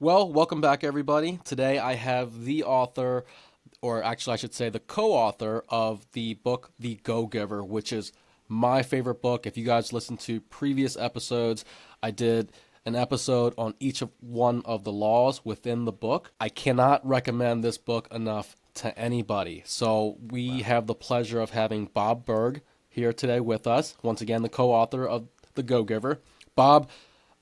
Well, welcome back, everybody. Today I have the author, or actually, I should say, the co author of the book, The Go-Giver, which is my favorite book. If you guys listen to previous episodes, I did an episode on each of one of the laws within the book. I cannot recommend this book enough to anybody. So, we have the pleasure of having Bob Burg here today with us. Once again, the co author of The Go-Giver. Bob,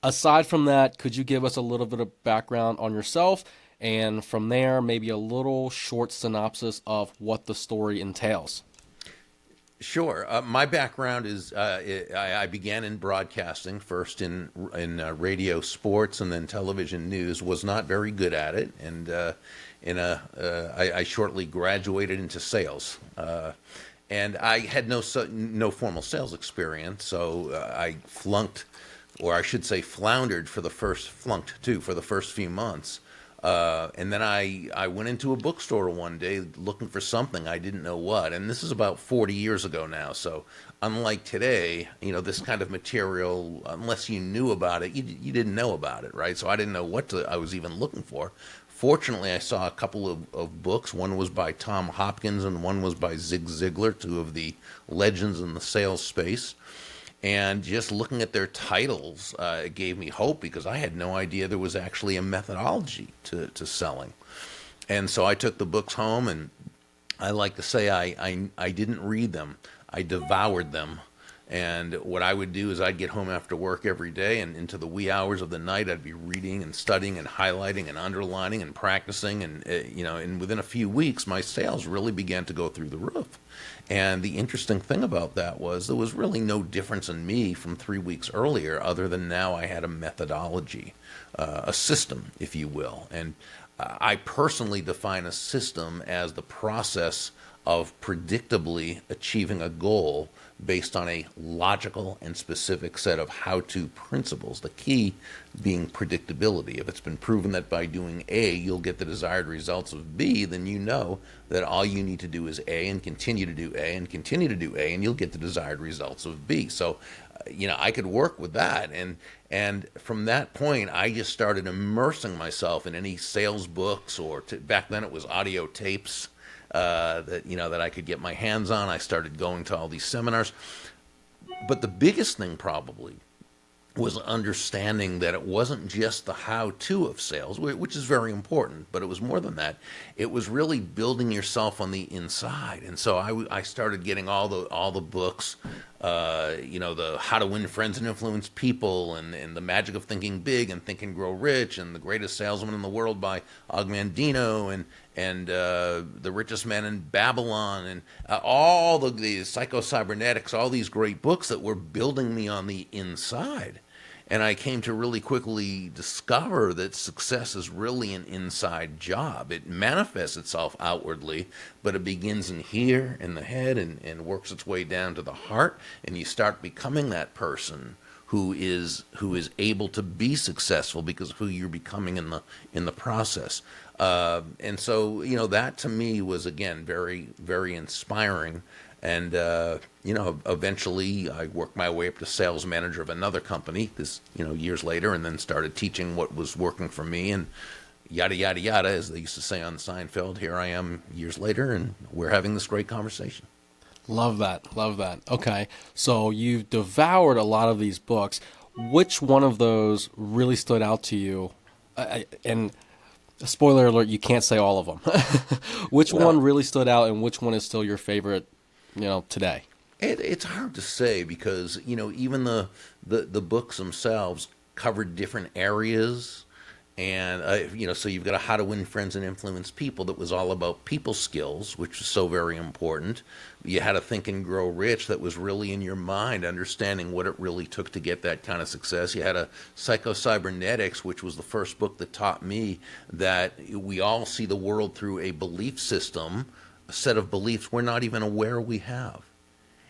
aside from that, could you give us a little bit of background on yourself? And from there, maybe a little short synopsis of what the story entails. Sure. My background is I began in broadcasting, first in radio sports and then television news. Was not very good at it, and I shortly graduated into sales. And I had no formal sales experience, so I flunked, or I should say floundered flunked too for the first few months. And then I went into a bookstore one day looking for something, I didn't know what. And this is about 40 years ago now. So unlike today, this kind of material, unless you knew about it, you didn't know about it, right? So I didn't know I was even looking for. Fortunately, I saw a couple of books. One was by Tom Hopkins and one was by Zig Ziglar, two of the legends in the sales space. And just looking at their titles, it gave me hope because I had no idea there was actually a methodology to selling. And so I took the books home, and I like to say I didn't read them, I devoured them. And what I would do is I'd get home after work every day, and into the wee hours of the night, I'd be reading and studying and highlighting and underlining and practicing. And within a few weeks, my sales really began to go through the roof. And the interesting thing about that was there was really no difference in me from 3 weeks earlier, other than now I had a methodology, a system, if you will. And I personally define a system as the process of predictably achieving a goal based on a logical and specific set of how-to principles. The key being predictability. If it's been proven that by doing A, you'll get the desired results of B, then you know that all you need to do is A and continue to do A and continue to do A, and you'll get the desired results of B. So, I could work with that. And from that point, I just started immersing myself in any sales books, or back then it was audio tapes, that I could get my hands on. I started going to all these seminars. But the biggest thing probably was understanding that it wasn't just the how-to of sales, which is very important, but it was more than that. It was really building yourself on the inside. And so I started getting all the books, the How to Win Friends and Influence People, and The Magic of Thinking Big and Think and Grow Rich, and The Greatest Salesman in the World by Og Mandino, and The Richest Man in Babylon, and all the Psycho-Cybernetics, all these great books that were building me on the inside. And I came to really quickly discover that success is really an inside job. It manifests itself outwardly, but it begins in here, in the head, and works its way down to the heart, and you start becoming that person who is able to be successful because of who you're becoming in the process. And so, that to me was, again, very, very inspiring. And, eventually I worked my way up to sales manager of another company years later, and then started teaching what was working for me, and yada, yada, yada, as they used to say on Seinfeld. Here I am years later, and we're having this great conversation. Love that. Love that. Okay. So you've devoured a lot of these books. Which one of those really stood out to you? And spoiler alert, you can't say all of them. Which one Well, really stood out, and which one is still your favorite, today? it's hard to say because even the books themselves covered different areas, and so you've got a How to Win Friends and Influence People that was all about people skills, which is so very important. You had a Think and Grow Rich that was really in your mind, understanding what it really took to get that kind of success. You had a Psycho-Cybernetics, which was the first book that taught me that we all see the world through a belief system, a set of beliefs we're not even aware we have,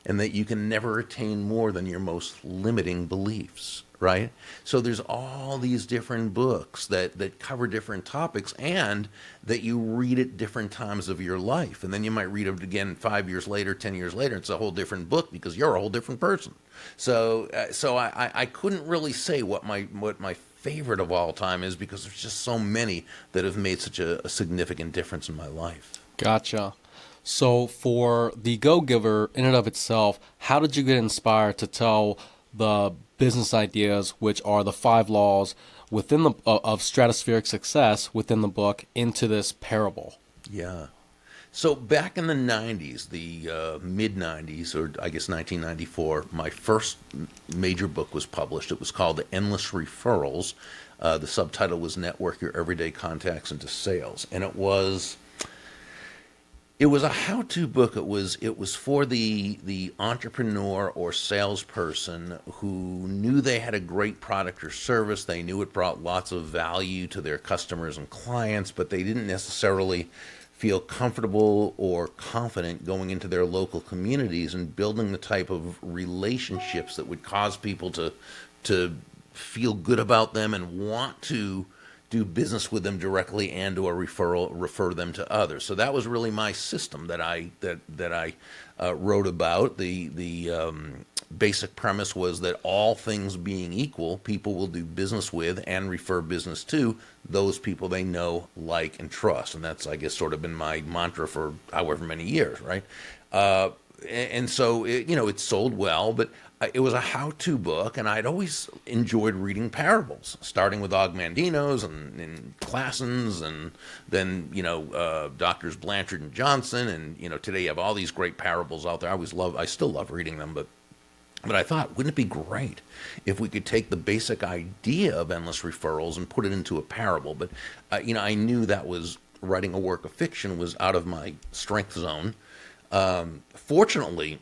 and that you can never attain more than your most limiting beliefs, right? So there's all these different books that cover different topics, and that you read at different times of your life. And then you might read it again 5 years later, 10 years later. It's a whole different book because you're a whole different person. So I couldn't really say what my favorite of all time is because there's just so many that have made such a significant difference in my life. Gotcha. So for the Go Giver in and of itself, how did you get inspired to tell the business ideas, which are the five laws within the of stratospheric success within the book, into this parable? Yeah. So back in the 90s, the mid 90s, or I guess 1994, my first major book was published. It was called Endless Referrals. The subtitle was Network Your Everyday Contacts into Sales. And it was a how-to book. It was for the entrepreneur or salesperson who knew they had a great product or service. They knew it brought lots of value to their customers and clients, but they didn't necessarily feel comfortable or confident going into their local communities and building the type of relationships that would cause people to feel good about them and want to do business with them directly and or refer them to others. So that was really my system that I wrote about. The basic premise was that all things being equal, people will do business with and refer business to those people they know, like, and trust. And that's, I guess, sort of been my mantra for however many years, right? And so it sold well, but it was a how-to book, and I'd always enjoyed reading parables, starting with Ogmandinos and Classens, and then Doctors Blanchard and Johnson, and today you have all these great parables out there. I still love reading them, but I thought, wouldn't it be great if we could take the basic idea of endless referrals and put it into a parable? But I knew that was writing a work of fiction was out of my strength zone. Fortunately,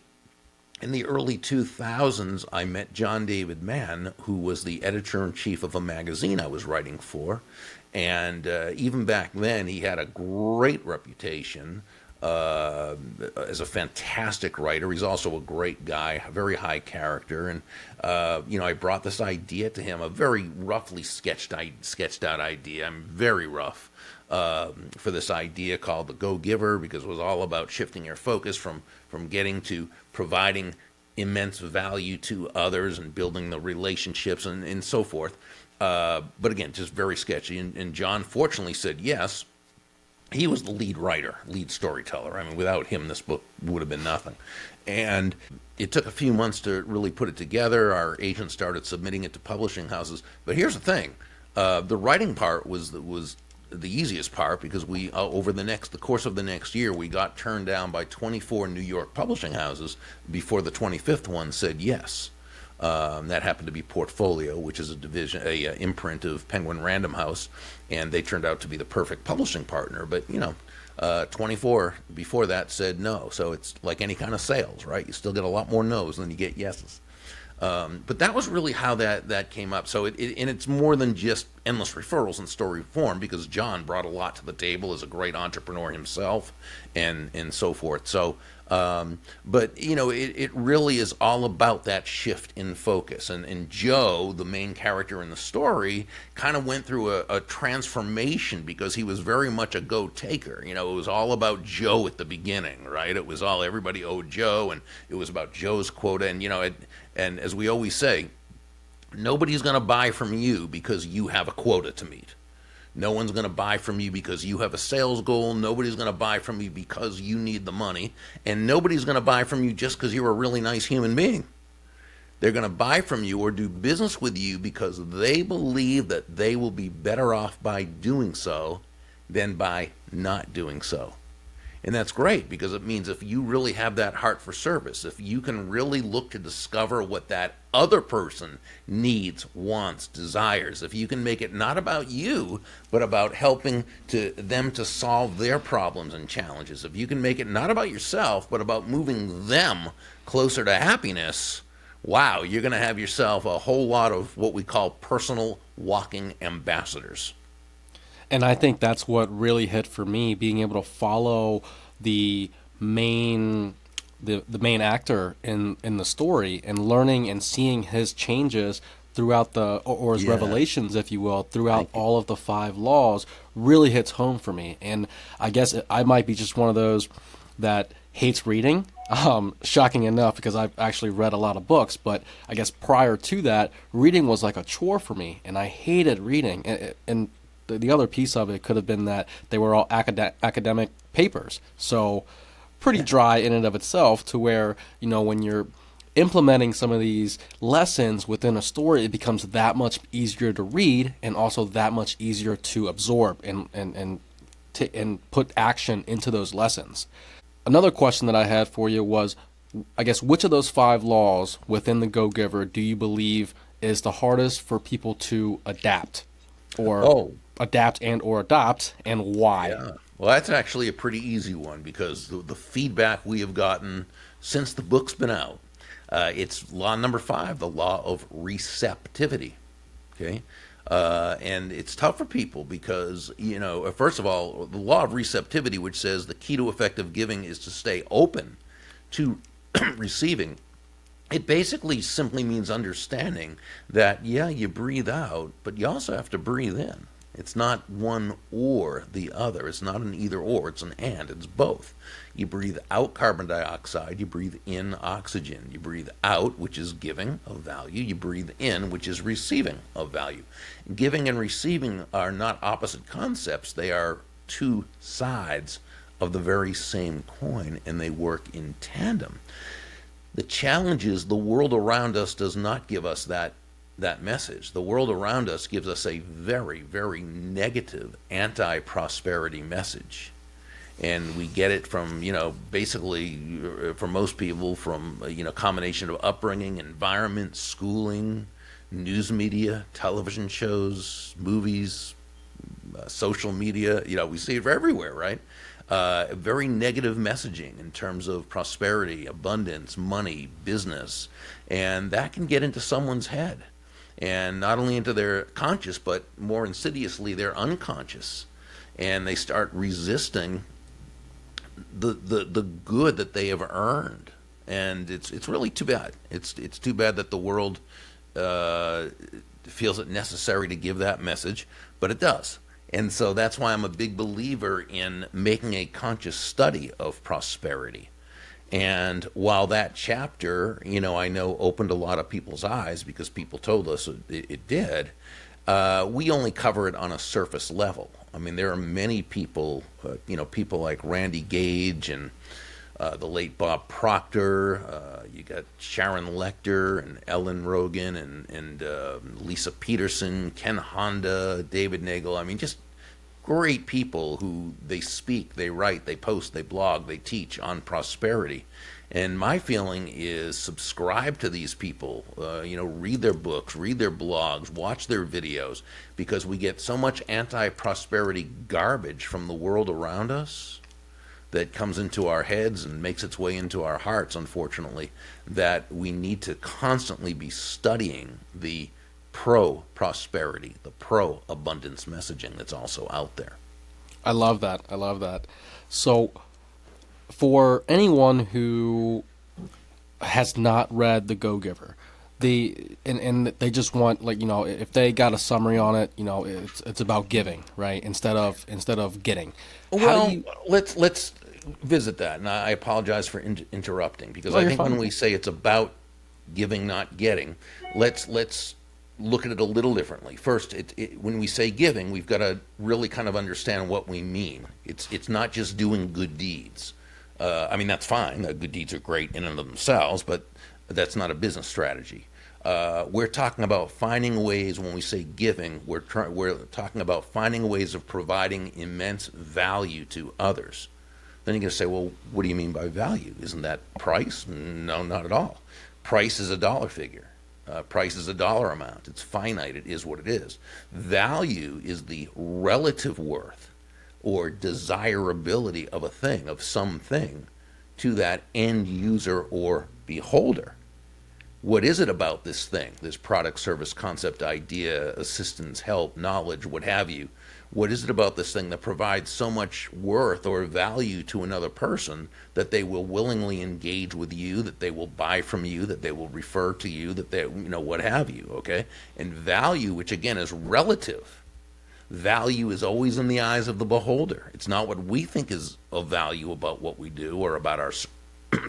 in the early 2000s, I met John David Mann, who was the editor-in-chief of a magazine I was writing for. And even back then, he had a great reputation as a fantastic writer. He's also a great guy, a very high character. And, I brought this idea to him, a very roughly sketched out idea. I'm very rough. For this idea called the Go-Giver, because it was all about shifting your focus from getting to providing immense value to others and building the relationships and so forth. But again, just very sketchy. And John fortunately said yes. He was the lead writer, lead storyteller. I mean, without him, this book would have been nothing. And it took a few months to really put it together. Our agent started submitting it to publishing houses. But here's the thing. The writing part was the easiest part, because we over the course of the next year, we got turned down by 24 New York publishing houses before the 25th one said yes. That happened to be Portfolio, which is a imprint of Penguin Random House, and they turned out to be the perfect publishing partner. But 24 before that said no. So it's like any kind of sales, right? You still get a lot more no's than you get yeses. But that was really how that came up. So and it's more than just endless referrals in story form, because John brought a lot to the table as a great entrepreneur himself, and so forth. So, but it really is all about that shift in focus. And Joe, the main character in the story, kind of went through a transformation, because he was very much a go-taker. It was all about Joe at the beginning, right? It was all everybody owed Joe, and it was about Joe's quota. And and as we always say, nobody's going to buy from you because you have a quota to meet. No one's going to buy from you because you have a sales goal. Nobody's going to buy from you because you need the money. And nobody's going to buy from you just because you're a really nice human being. They're going to buy from you or do business with you because they believe that they will be better off by doing so than by not doing so. And that's great, because it means if you really have that heart for service, if you can really look to discover what that other person needs, wants, desires, if you can make it not about you, but about helping them to solve their problems and challenges, if you can make it not about yourself, but about moving them closer to happiness, wow, you're going to have yourself a whole lot of what we call personal walking ambassadors. And I think that's what really hit for me, being able to follow the main actor in the story, and learning and seeing his changes throughout or his revelations, if you will, throughout all of the five laws, really hits home for me. And I guess I might be just one of those that hates reading, Shocking enough, because I've actually read a lot of books, but I guess prior to that, reading was like a chore for me, and I hated reading. And the other piece of it could have been that they were all academic papers, so pretty dry in and of itself. To where when you're implementing some of these lessons within a story, it becomes that much easier to read, and also that much easier to absorb and put action into those lessons. Another question that I had for you was, I guess, which of those five laws within the Go Giver do you believe is the hardest for people to or Oh, adapt and or adopt, and why? yeah. Well, that's actually a pretty easy one because the feedback we have gotten since the book's been out, it's law number 5, the law of receptivity. Okay. And it's tough for people because, first of all, the law of receptivity, which says the key to effective giving is to stay open to receiving, it basically simply means understanding that, yeah, you breathe out, but you also have to breathe in. It's not one or the other. It's not an either or. It's an and. It's both. You breathe out carbon dioxide. You breathe in oxygen. You breathe out, which is giving of value. You breathe in, which is receiving of value. Giving and receiving are not opposite concepts. They are two sides of the very same coin, and they work in tandem. The challenge is the world around us does not give us that message. The world around us gives us a very, very negative anti-prosperity message. And we get it from, basically, for most people, from, combination of upbringing, environment, schooling, news media, television shows, movies, social media. We see it everywhere, right? Very negative messaging in terms of prosperity, abundance, money, business. And that can get into someone's head. And not only into their conscious, but more insidiously, their unconscious. And they start resisting the good that they have earned. And it's really too bad. It's too bad that the world feels it necessary to give that message, but it does. And so that's why I'm a big believer in making a conscious study of prosperity. And while that chapter, I know opened a lot of people's eyes because people told us it did, we only cover it on a surface level. I mean, there are many people, people like Randy Gage and the late Bob Proctor. You got Sharon Lechter and Ellen Rogan and Lisa Peterson, Ken Honda, David Nagel. I mean, just great people who they speak, they write, they post, they blog, they teach on prosperity. And my feeling is subscribe to these people, read their books, read their blogs, watch their videos, because we get so much anti-prosperity garbage from the world around us that comes into our heads and makes its way into our hearts, unfortunately, that we need to constantly be studying the pro-prosperity, the pro-abundance messaging that's also out there. I love that. I love that. So, for anyone who has not read The Go Giver, and they just want, like, if they got a summary on it, it's about giving, right, instead of getting. How do Well, you? let's visit that, and I apologize for interrupting because Oh, I you're think when fine. we say it's about giving, not getting, let's look at it a little differently. First, when we say giving, we've got to really kind of understand what we mean. It's not just doing good deeds. I mean, that's fine. Good deeds are great in and of themselves, but that's not a business strategy. We're talking about finding ways. When we say giving, we're talking about finding ways of providing immense value to others. Then you're going to say, well, what do you mean by value? Isn't that price? No, not at all. Price is a dollar figure. Price is a dollar amount. It's finite. It is what it is. Value is the relative worth or desirability of a thing, of something, to that end user or beholder. What is it about this thing, this product, service, concept, idea, assistance, help, knowledge, what have you? What is it about this thing that provides so much worth or value to another person that they will willingly engage with you, that they will buy from you, that they will refer to you, that they, what have you, okay? And value, which again is relative, value is always in the eyes of the beholder. It's not what we think is of value about what we do or about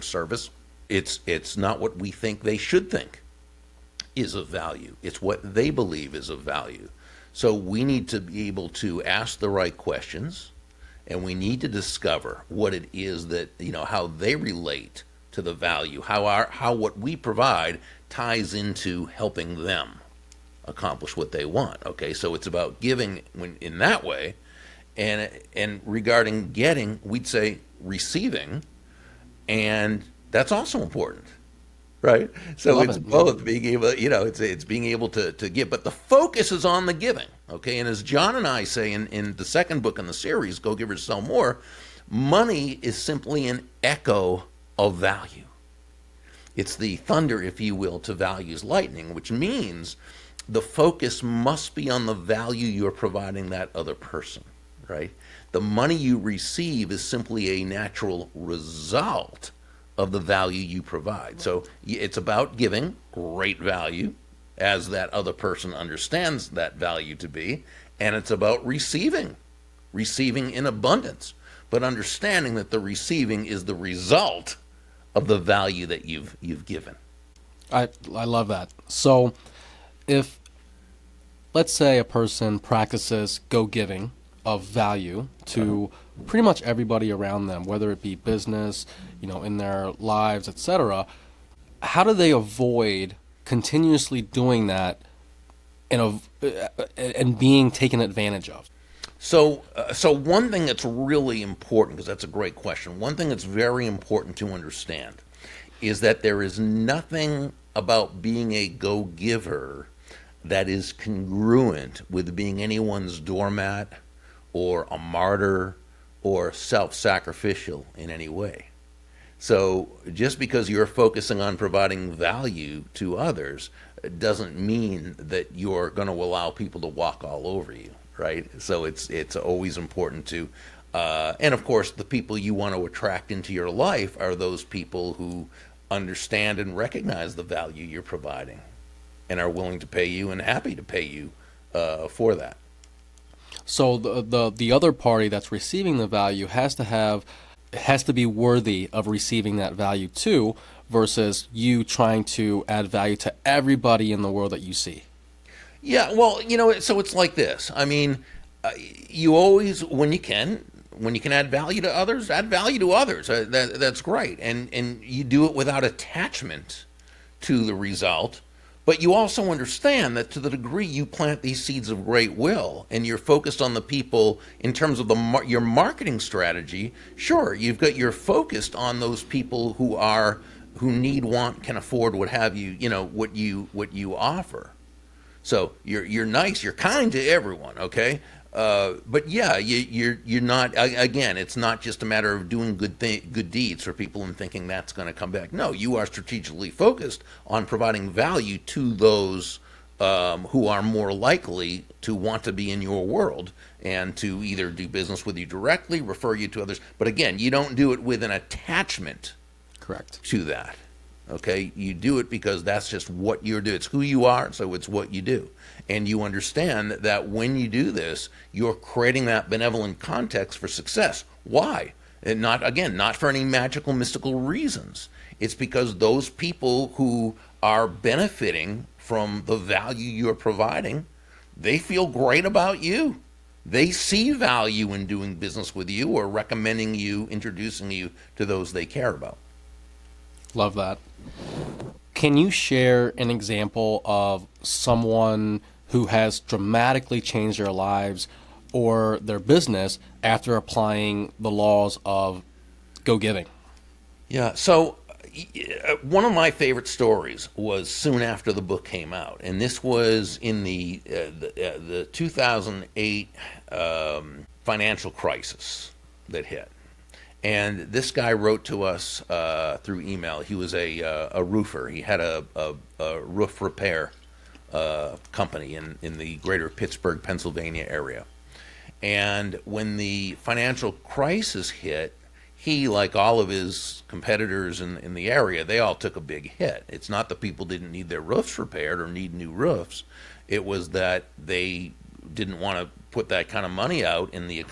service. It's not what we think they should think is of value. It's what they believe is of value. So we need to be able to ask the right questions, and we need to discover what it is that, how they relate to the value, how what we provide ties into helping them accomplish what they want. Okay, so it's about giving when in that way, and regarding getting, we'd say receiving, and that's also important, right? So Love it's it. Yeah. both being able, it's being able to give, but the focus is on the giving, okay? And as John and I say in the second book in the series, Go Givers Sell More, money is simply an echo of value. It's the thunder, if you will, to value's lightning, which means the focus must be on the value you're providing that other person, right? The money you receive is simply a natural result of the value you provide. So it's about giving great value as that other person understands that value to be, and it's about receiving in abundance, but understanding that the receiving is the result of the value that you've given. I love that. So if, let's say, a person practices go giving of value to pretty much everybody around them, whether it be business, in their lives, etc., how do they avoid continuously doing that and being taken advantage of? So one thing that's really important, because that's a great question. One thing that's very important to understand is that there is nothing about being a go-giver that is congruent with being anyone's doormat or a martyr or self-sacrificial in any way. So just because you're focusing on providing value to others doesn't mean that you're going to allow people to walk all over you, right? So it's always important to, and of course, the people you want to attract into your life are those people who understand and recognize the value you're providing and are willing to pay you and happy to pay you for that. So the other party that's receiving the value has to be worthy of receiving that value too, versus you trying to add value to everybody in the world that you see. Yeah, well, so it's like this. I mean, you always, when you can add value to others, add value to others. That's great, and you do it without attachment to the result. But you also understand that to the degree you plant these seeds of great will and you're focused on the people in terms of your marketing strategy, sure, you're focused on those people who need, want, can afford, what have you, what you offer. So you're nice, you're kind to everyone, okay? But yeah, you're not. Again, it's not just a matter of doing good deeds for people and thinking that's going to come back. No, you are strategically focused on providing value to those who are more likely to want to be in your world and to either do business with you directly, refer you to others. But again, you don't do it with an attachment Correct. to that. Okay, you do it because that's just what you're doing. It's who you are, so it's what you do. And you understand that when you do this, you're creating that benevolent context for success. Why? And not for any magical, mystical reasons. It's because those people who are benefiting from the value you're providing, they feel great about you. They see value in doing business with you or recommending you, introducing you to those they care about. Love that. Can you share an example of someone who has dramatically changed their lives or their business after applying the laws of go giving? Yeah, so one of my favorite stories was soon after the book came out, and this was in the 2008 financial crisis that hit. And this guy wrote to us through email. He was a roofer. He had a roof repair company in the greater Pittsburgh, Pennsylvania area. And when the financial crisis hit, he, like all of his competitors in the area, they all took a big hit. It's not that people didn't need their roofs repaired or need new roofs. It was that they didn't want to put that kind of money out in the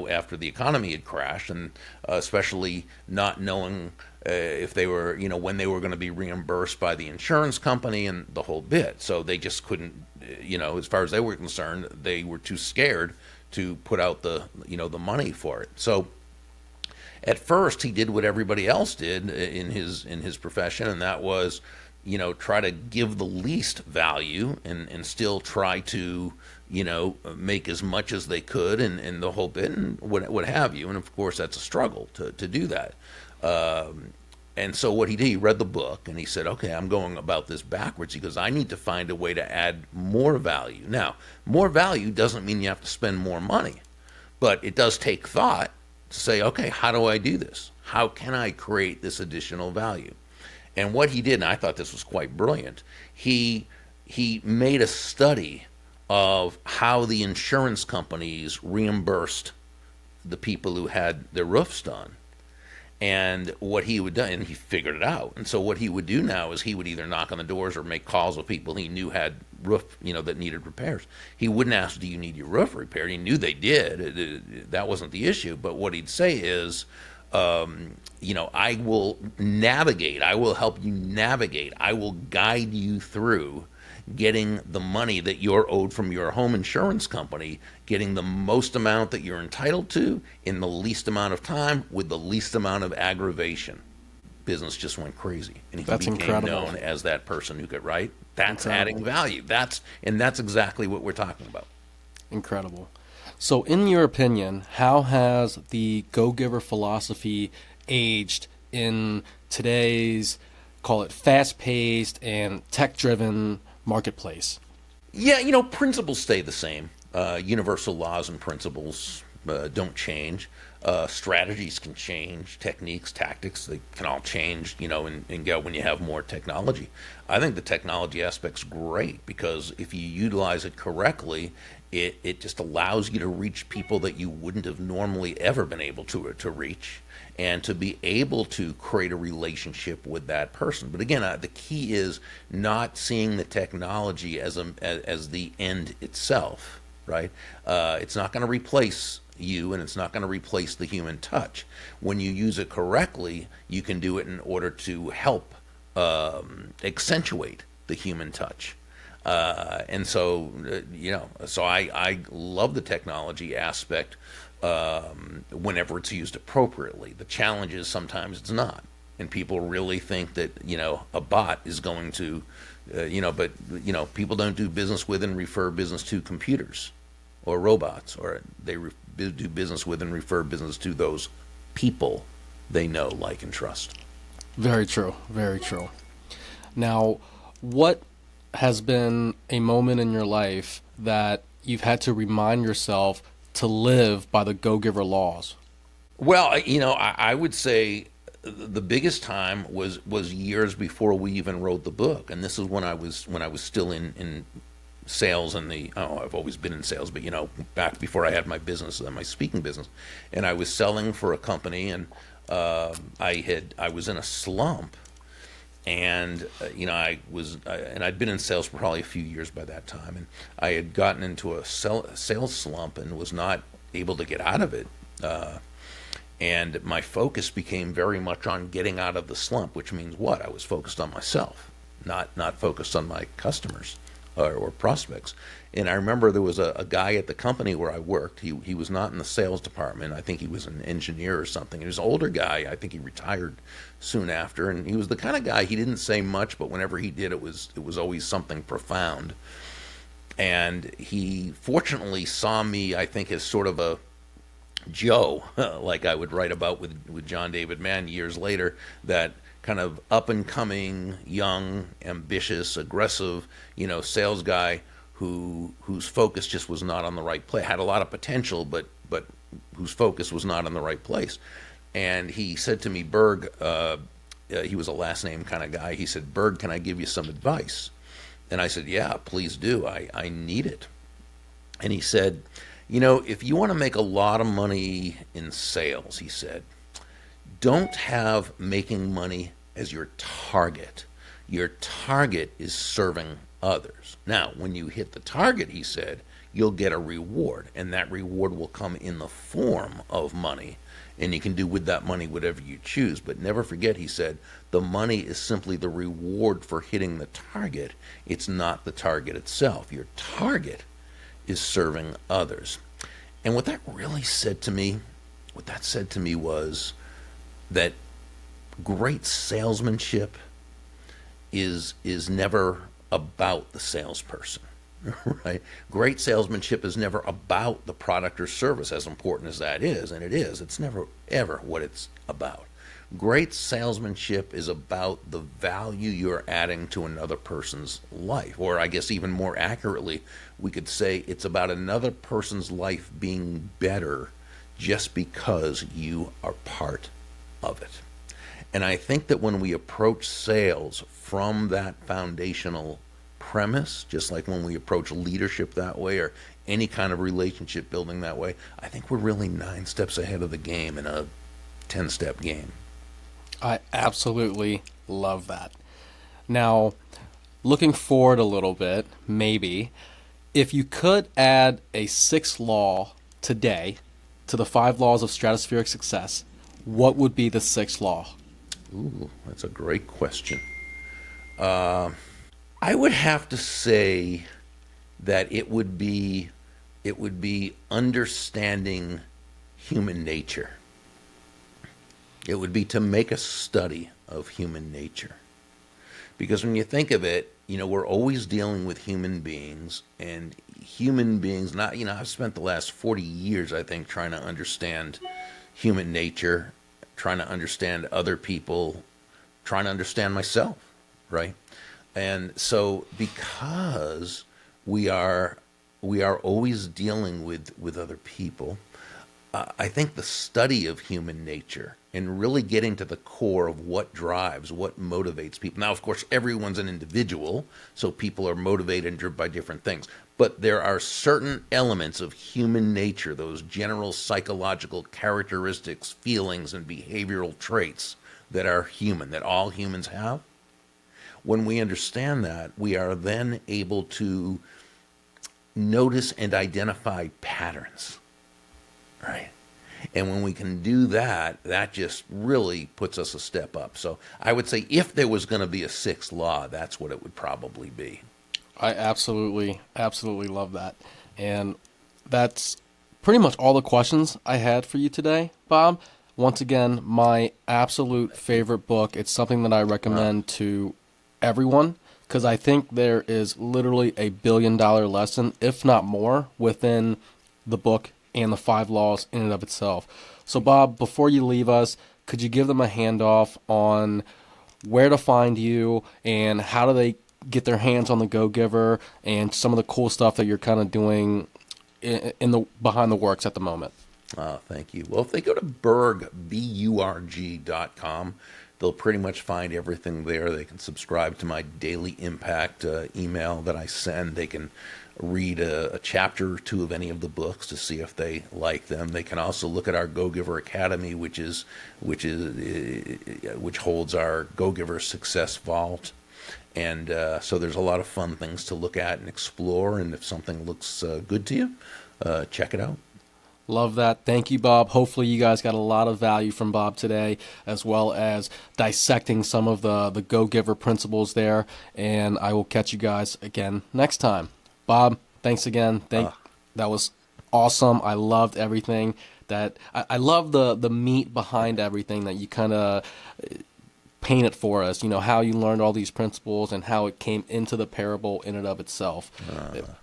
after the economy had crashed, and especially not knowing if they were, when they were going to be reimbursed by the insurance company and the whole bit. So they just couldn't, as far as they were concerned, they were too scared to put out the money for it. So at first he did what everybody else did in his profession, and that was, try to give the least value and still try to, make as much as they could and the whole bit and what have you. And of course that's a struggle to do that. And so what he did, he read the book and he said, okay, I'm going about this backwards. He goes, I need to find a way to add more value. Now, more value doesn't mean you have to spend more money, but it does take thought to say, okay, how do I do this? How can I create this additional value? And what he did, and I thought this was quite brilliant, he made a study of how the insurance companies reimbursed the people who had their roofs done. And what he would do, and he figured it out. And so what he would do now is he would either knock on the doors or make calls with people he knew had roof, that needed repairs. He wouldn't ask, do you need your roof repaired? He knew they did. That wasn't the issue. But what he'd say is, I will navigate. I will help you navigate. I will guide you through getting the money that you're owed from your home insurance company, getting the most amount that you're entitled to in the least amount of time with the least amount of aggravation. Business just went crazy, and he That's became incredible. known as that person who could write. That's Incredible. adding value. That's exactly what we're talking about. Incredible. So, in your opinion, how has the go-giver philosophy aged in today's, call it fast-paced and tech-driven marketplace? Yeah, principles stay the same. Universal laws and principles don't change. Strategies can change. Techniques, tactics, they can all change, and go when you have more technology. I think the technology aspect's great because if you utilize it correctly, it just allows you to reach people that you wouldn't have normally ever been able to reach, and to be able to create a relationship with that person. But again, the key is not seeing the technology as the end itself, right? It's not going to replace you, and it's not going to replace the human touch. When you use it correctly, you can do it in order to help accentuate the human touch. And so, so I love the technology aspect whenever it's used appropriately. The challenge is sometimes it's not, and people really think that a bot is going to, but people don't do business with and refer business to computers or robots, or they do business with and refer business to those people they know, like, and trust. Very true. Very true. Now, what has been a moment in your life that you've had to remind yourself to live by the go-giver laws? Well, I would say the biggest time was years before we even wrote the book, and this is when I was still in sales, and I've always been in sales, but back before I had my business, my speaking business, and I was selling for a company, and I was in a slump. And and I'd been in sales for probably a few years by that time, and I had gotten into a sales slump and was not able to get out of it. And my focus became very much on getting out of the slump, which means what? I was focused on myself, not focused on my customers or prospects. And I remember there was a guy at the company where I worked. He was not in the sales department. I think he was an engineer or something. He was an older guy. I think he retired soon after. And he was the kind of guy, he didn't say much, but whenever he did, it was always something profound. And he fortunately saw me, I think, as sort of a Joe, like I would write about with John David Mann years later, that kind of up-and-coming, young, ambitious, aggressive, sales guy whose focus just was not on the right place. Had a lot of potential, but whose focus was not in the right place. And he said to me, Burg, he was a last name kind of guy. He said, Burg, can I give you some advice? And I said, yeah, please do. I need it. And he said, if you want to make a lot of money in sales, he said, don't have making money as your target. Your target is serving others. Now, when you hit the target, he said, you'll get a reward, and that reward will come in the form of money. And you can do with that money whatever you choose. But never forget, he said, the money is simply the reward for hitting the target. It's not the target itself. Your target is serving others. And what that really said to me, what that said to me was that great salesmanship is never about the salesperson. Right? Great salesmanship is never about the product or service, as important as that is, and it is. It's never, ever what it's about. Great salesmanship is about the value you're adding to another person's life. Or I guess even more accurately, we could say it's about another person's life being better just because you are part of it. And I think that when we approach sales from that foundational premise, just like when we approach leadership that way or any kind of relationship building that way, I think we're really 9 steps ahead of the game in a 10-step game. I absolutely love that. Now, looking forward a little bit, maybe, if you could add a 6th law today to the 5 laws of stratospheric success, what would be the 6th law? Ooh, that's a great question. I would have to say that it would be understanding human nature. It would be to make a study of human nature. Because when you think of it, we're always dealing with human beings, and human beings, not, I've spent the last 40 years, I think, trying to understand human nature, trying to understand other people, trying to understand myself, right? And so because we are always dealing with other people, I think the study of human nature and really getting to the core of what drives, what motivates people. Now, of course, everyone's an individual, so people are motivated and driven by different things. But there are certain elements of human nature, those general psychological characteristics, feelings, and behavioral traits that are human, that all humans have. When we understand that, we are then able to notice and identify patterns, right? And when we can do that, that just really puts us a step up. So I would say if there was going to be a 6th law, that's what it would probably be. I absolutely love that. And that's pretty much all the questions I had for you today, Bob. Once again, my absolute favorite book. It's something that I recommend to everyone because I think there is literally a $1 billion lesson, if not more, within the book and the 5 laws in and of itself. So, Bob, before you leave us, could you give them a handoff on where to find you and how do they get their hands on the Go-Giver and some of the cool stuff that you're kind of doing in the behind the works at the moment? Thank you. Well, if they go to Burg, Burg.com, they'll pretty much find everything there. They can subscribe to my daily impact email that I send. They can read a chapter or 2 of any of the books to see if they like them. They can also look at our Go-Giver Academy, which holds our Go-Giver Success Vault. And so there's a lot of fun things to look at and explore. And if something looks good to you, check it out. Love that. Thank you, Bob. Hopefully you guys got a lot of value from Bob today, as well as dissecting some of the Go-Giver principles there. And I will catch you guys again next time. Bob, thanks again. That was awesome. I loved everything. I love the meat behind everything that you kind of painted for us. How you learned all these principles and how it came into the parable in and of itself.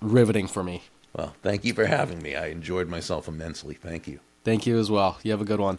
Riveting for me. Well, thank you for having me. I enjoyed myself immensely. Thank you. Thank you as well. You have a good one.